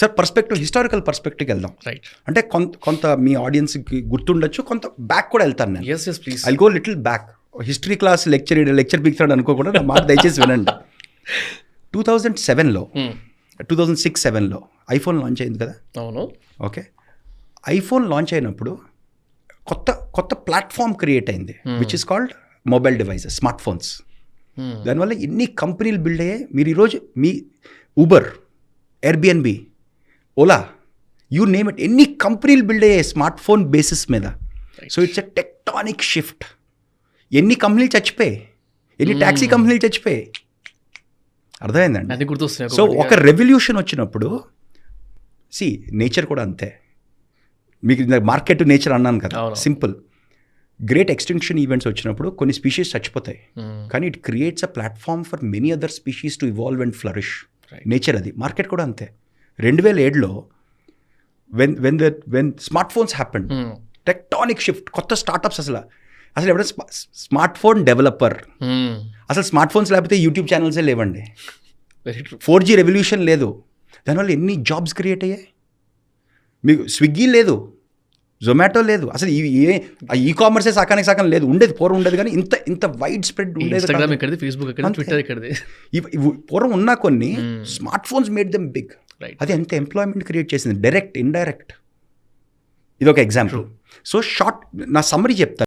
Sir perspective, historical పర్స్పెక్టివ్కి వెళ్దాం. Right. అంటే కొంత మీ ఆడియన్స్కి గుర్తుండొచ్చు, కొంత బ్యాక్ కూడా వెళ్తాను నేను. Yes yes please. I go little back. History class lecture పిక్తాడు అనుకోకుండా నా మాట దయచేసి వినండి. 2007లో 2006-7లో ఐఫోన్ లాంచ్ అయింది కదా. అవును. ఓకే, ఐఫోన్ లాంచ్ అయినప్పుడు కొత్త ప్లాట్ఫామ్ క్రియేట్ అయింది which is called mobile devices, smart phones. దానివల్ల ఎన్ని కంపెనీలు బిల్డ్ అయ్యాయి. మీరు ఈరోజు మీ Uber, Airbnb, Ola, you name it, ఎన్ని కంపెనీలు బిల్డ్ అయ్యాయి స్మార్ట్ ఫోన్ బేసిస్ మీద. So it's a tectonic shift. ఎన్ని కంపెనీలు చచ్చిపోయాయి, ఎన్ని ట్యాక్సీ కంపెనీలు చచ్చిపోయాయి, అర్థమైందండి. అది గుర్తొస్తుంది. సో ఒక రెవల్యూషన్ వచ్చినప్పుడు నేచర్ కూడా అంతే. మీకు మార్కెట్ నేచర్ అన్నాను కదా, సింపుల్. గ్రేట్ ఎక్స్టింక్షన్ ఈవెంట్స్ వచ్చినప్పుడు కొన్ని స్పీషీస్ చచ్చిపోతాయి, కానీ it creates a platform for many other species to evolve and flourish. Nature అది. మార్కెట్ కూడా అంతే. 2007లో when smart phones happened, tectonic shift, కొత్త స్టార్టప్స్. అసలు ఎవరైనా స్మార్ట్ ఫోన్ డెవలపర్, అసలు స్మార్ట్ ఫోన్స్ లేకపోతే యూట్యూబ్ ఛానల్సే లేవండి. 4G రెవల్యూషన్ లేదు. దానివల్ల ఎన్ని జాబ్స్ క్రియేట్ అయ్యాయి. మీకు స్విగ్గీ లేదు, జొమాటో లేదు, అసలు ఈ కామర్సే సకానికి లేదు. ఉండేది పూర్వం ఉండేది, కానీ ఇంత వైడ్ స్ప్రెడ్ ఉండేది. పూర్వం ఉన్న కొన్ని smart phones made them big. అది ఎంత ఎంప్లాయ్మెంట్ క్రియేట్ చేసింది, డైరెక్ట్, ఇండైరెక్ట్. ఇది ఒక ఎగ్జాంపుల్. సో షార్ట్ నా సమ్మరీ చెప్తాను.